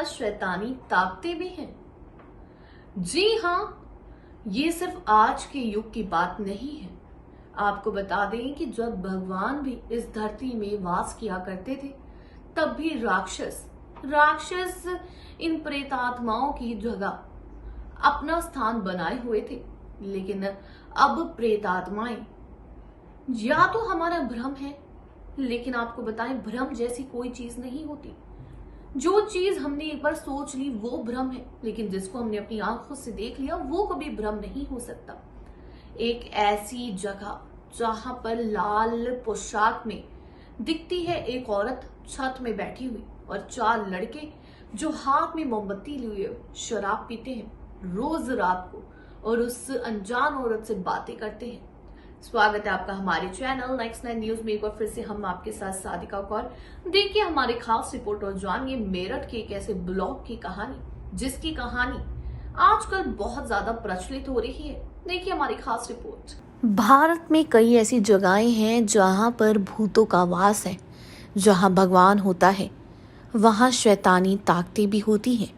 वहां शैतानी ताकतें भी हैं। जी हाँ, ये सिर्फ आज के युग की बात नहीं है। आपको बता दें कि जब भगवान भी इस धरती में वास किया करते थे, तब भी राक्षस इन प्रेतात्माओं की जगह अपना स्थान बनाए हुए थे। लेकिन अब प्रेतात्माएं या तो हमारा भ्रम है, लेकिन आपको बताएं भ्रम जैसी कोई चीज नहीं होती। जो चीज हमने एक बार सोच ली वो भ्रम है, लेकिन जिसको हमने अपनी आंखों से देख लिया वो कभी भ्रम नहीं हो सकता। एक ऐसी जगह जहां पर लाल पोशाक में दिखती है एक औरत छत में बैठी हुई और 4 लड़के जो हाथ में मोमबत्ती लिए शराब पीते हैं रोज रात को और उस अनजान औरत से बातें करते हैं। स्वागत है आपका हमारे चैनल नेक्स्ट 9 न्यूज में। एक बार फिर से हम आपके साथ सादिका कौर। देखिए हमारे खास रिपोर्ट और जानिए मेरठ के एक ऐसे ब्लॉक की कहानी जिसकी कहानी आजकल बहुत ज्यादा प्रचलित हो रही है। देखिए हमारी खास रिपोर्ट। भारत में कई ऐसी जगहें हैं जहां पर भूतों का वास है। जहां भगवान होता है वहां शैतानी ताकतें भी होती हैं।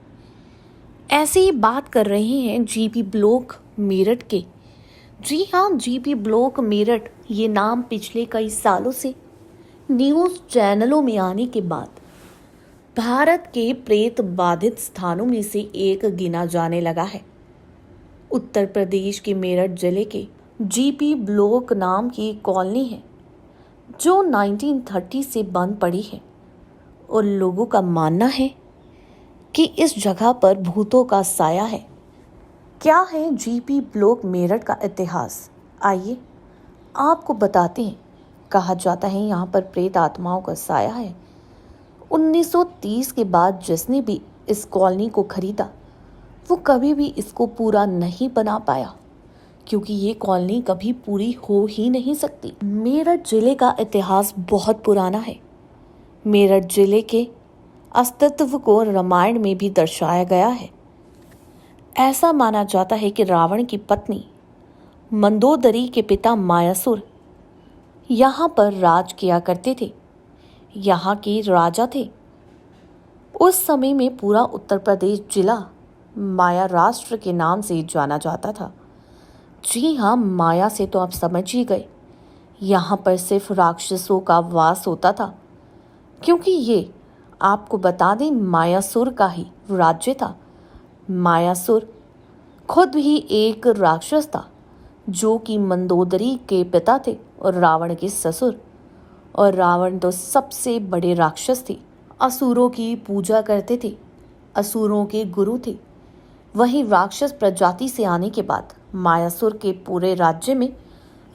ऐसे ही बात कर रहे हैं जीपी ब्लॉक मेरठ के। जी हाँ, जीपी ब्लॉक मेरठ ये नाम पिछले कई सालों से न्यूज़ चैनलों में आने के बाद भारत के प्रेत बाधित स्थानों में से एक गिना जाने लगा है। उत्तर प्रदेश के मेरठ जिले के जीपी ब्लॉक नाम की एक कॉलोनी है जो 1930 से बंद पड़ी है और लोगों का मानना है कि इस जगह पर भूतों का साया है। क्या है जीपी ब्लॉक मेरठ का इतिहास, आइए आपको बताते हैं। कहा जाता है यहाँ पर प्रेत आत्माओं का साया है। 1930 के बाद जिसने भी इस कॉलोनी को खरीदा वो कभी भी इसको पूरा नहीं बना पाया, क्योंकि ये कॉलोनी कभी पूरी हो ही नहीं सकती। मेरठ जिले का इतिहास बहुत पुराना है। मेरठ जिले के अस्तित्व को रामायण में भी दर्शाया गया है। ऐसा माना जाता है कि रावण की पत्नी मंदोदरी के पिता मायासुर यहाँ पर राज किया करते थे। यहाँ के राजा थे। उस समय में पूरा उत्तर प्रदेश जिला माया राष्ट्र के नाम से जाना जाता था। जी हाँ, माया से तो आप समझ ही गए। यहाँ पर सिर्फ राक्षसों का वास होता था, क्योंकि ये आपको बता दें मायासुर का ही राज्य था। मायासुर खुद ही एक राक्षस था जो कि मंदोदरी के पिता थे और रावण के ससुर। और रावण तो सबसे बड़े राक्षस थे, असुरों की पूजा करते थे, असुरों के गुरु थे। वहीं राक्षस प्रजाति से आने के बाद मायासुर के पूरे राज्य में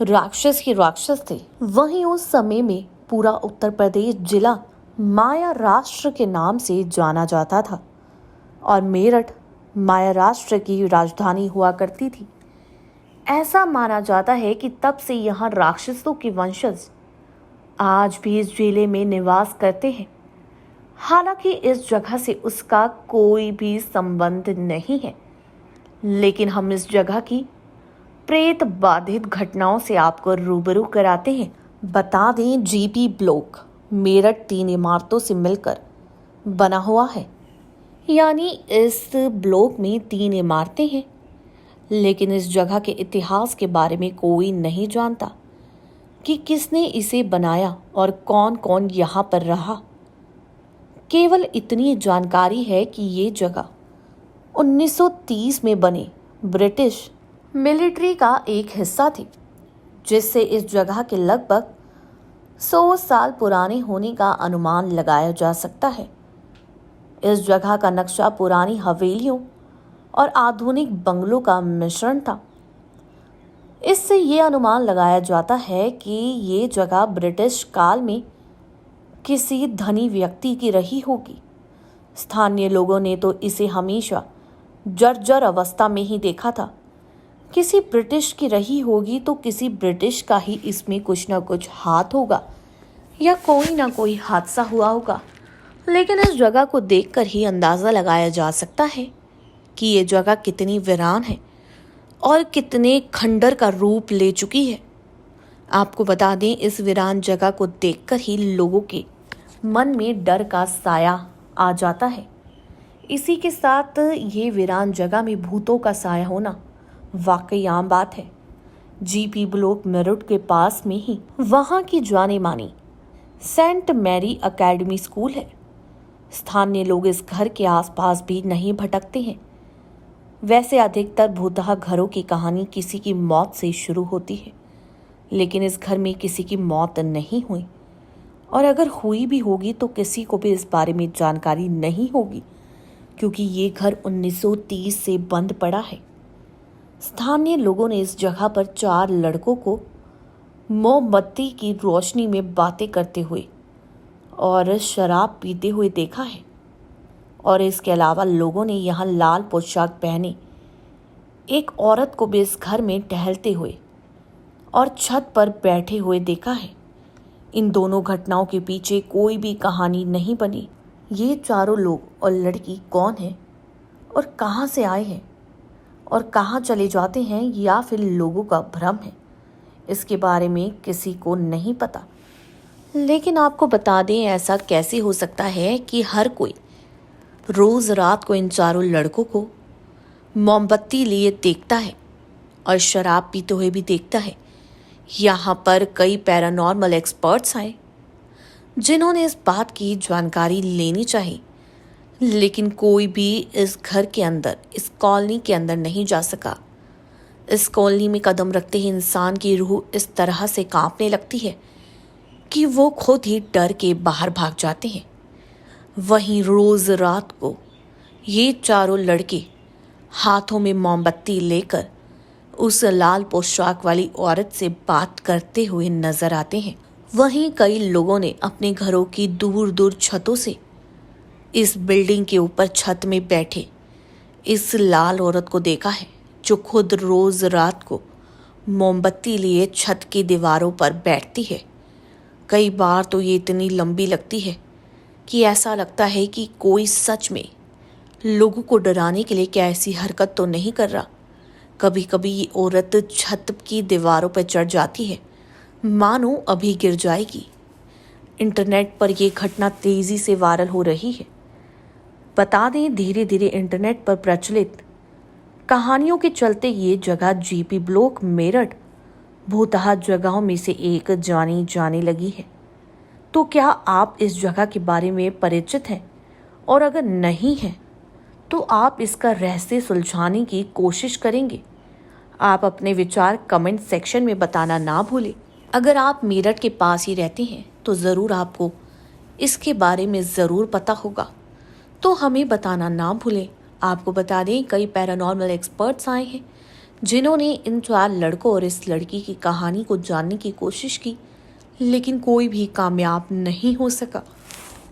राक्षस ही राक्षस थे। वहीं उस समय में पूरा उत्तर प्रदेश जिला माया राष्ट्र के नाम से जाना जाता था और मेरठ माया राष्ट्र की राजधानी हुआ करती थी। ऐसा माना जाता है कि तब से यहाँ राक्षसों के वंशज आज भी इस जिले में निवास करते हैं। हालांकि इस जगह से उसका कोई भी संबंध नहीं है, लेकिन हम इस जगह की प्रेत बाधित घटनाओं से आपको रूबरू कराते हैं। बता दें जीपी ब्लॉक मेरठ 3 इमारतों से मिलकर बना हुआ है, यानी इस ब्लॉक में 3 इमारतें हैं। लेकिन इस जगह के इतिहास के बारे में कोई नहीं जानता कि किसने इसे बनाया और कौन कौन यहाँ पर रहा। केवल इतनी जानकारी है कि ये जगह 1930 में बने ब्रिटिश मिलिट्री का एक हिस्सा थी, जिससे इस जगह के लगभग 100 साल पुराने होने का अनुमान लगाया जा सकता है। इस जगह का नक्शा पुरानी हवेलियों और आधुनिक बंगलों का मिश्रण था। इससे ये अनुमान लगाया जाता है कि ये जगह ब्रिटिश काल में किसी धनी व्यक्ति की रही होगी। स्थानीय लोगों ने तो इसे हमेशा जर्जर अवस्था में ही देखा था। किसी ब्रिटिश की रही होगी तो किसी ब्रिटिश का ही इसमें कुछ ना कुछ हाथ होगा या कोई ना कोई हादसा हुआ होगा। लेकिन इस जगह को देखकर ही अंदाज़ा लगाया जा सकता है कि ये जगह कितनी वीरान है और कितने खंडर का रूप ले चुकी है। आपको बता दें, इस वीरान जगह को देखकर ही लोगों के मन में डर का साया आ जाता है। इसी के साथ ये वीरान जगह में भूतों का साया होना वाकई आम बात है। जीपी ब्लॉक मेरठ के पास में ही वहां की जाने मानी सेंट मैरी एकेडमी स्कूल है। स्थानीय लोग इस घर के आसपास भी नहीं भटकते हैं। वैसे अधिकतर भूतहा घरों की कहानी किसी की मौत से शुरू होती है, लेकिन इस घर में किसी की मौत नहीं हुई, और अगर हुई भी होगी तो किसी को भी इस बारे में जानकारी नहीं होगी, क्योंकि ये घर 1930 से बंद पड़ा है। स्थानीय लोगों ने इस जगह पर 4 लड़कों को मोमबत्ती की रोशनी में बातें करते हुए और शराब पीते हुए देखा है, और इसके अलावा लोगों ने यहाँ लाल पोशाक पहने एक औरत को भी इस घर में टहलते हुए और छत पर बैठे हुए देखा है। इन दोनों घटनाओं के पीछे कोई भी कहानी नहीं बनी। ये चारों लोग और लड़की कौन है और कहाँ से आए हैं और कहाँ चले जाते हैं, या फिर लोगों का भ्रम है, इसके बारे में किसी को नहीं पता। लेकिन आपको बता दें, ऐसा कैसे हो सकता है कि हर कोई रोज रात को इन चारों लड़कों को मोमबत्ती लिए देखता है और शराब पीते हुए भी देखता है। यहाँ पर कई पैरानॉर्मल एक्सपर्ट्स आए जिन्होंने इस बात की जानकारी लेनी चाहिए, लेकिन कोई भी इस घर के अंदर, इस कॉलोनी के अंदर नहीं जा सका। इस कॉलोनी में कदम रखते ही इंसान की रूह इस तरह से कांपने लगती है कि वो खुद ही डर के बाहर भाग जाते हैं। वहीं रोज रात को ये चारों लड़के हाथों में मोमबत्ती लेकर उस लाल पोशाक वाली औरत से बात करते हुए नजर आते हैं। वहीं कई लोगों ने अपने घरों की दूर दूर छतों से इस बिल्डिंग के ऊपर छत में बैठे इस लाल औरत को देखा है, जो खुद रोज रात को मोमबत्ती लिए छत की दीवारों पर बैठती है। कई बार तो ये इतनी लंबी लगती है कि ऐसा लगता है कि कोई सच में लोगों को डराने के लिए क्या ऐसी हरकत तो नहीं कर रहा। कभी कभी ये औरत छत की दीवारों पर चढ़ जाती है, मानो अभी गिर जाएगी। इंटरनेट पर यह घटना तेजी से वायरल हो रही है। बता दें, धीरे धीरे इंटरनेट पर प्रचलित कहानियों के चलते ये जगह जीपी ब्लॉक मेरठ भूतहा जगहों में से एक जानी जाने लगी है। तो क्या आप इस जगह के बारे में परिचित हैं? और अगर नहीं हैं तो आप इसका रहस्य सुलझाने की कोशिश करेंगे? आप अपने विचार कमेंट सेक्शन में बताना ना भूलें। अगर आप मेरठ के पास ही रहते हैं तो ज़रूर आपको इसके बारे में ज़रूर पता होगा, तो हमें बताना ना भूलें। आपको बता दें, कई पैरानॉर्मल एक्सपर्ट्स आए हैं जिन्होंने इन 4 लड़कों और इस लड़की की कहानी को जानने की कोशिश की, लेकिन कोई भी कामयाब नहीं हो सका।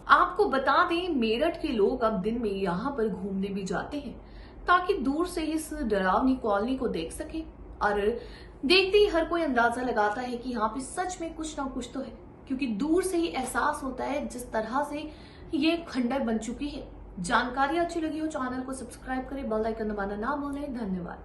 आपको बता दें, मेरठ के लोग अब दिन में यहाँ पर घूमने भी जाते हैं ताकि दूर से इस डरावनी कॉलोनी को देख सके, और देखते ही हर कोई अंदाजा लगाता है कि यहाँ पे सच में कुछ ना कुछ तो है, क्योंकि दूर से ही एहसास होता है जिस तरह से ये खंडर बन चुकी है। जानकारी अच्छी लगी हो चैनल को सब्सक्राइब करें, बेल आइकन दबाना ना भूलें। धन्यवाद।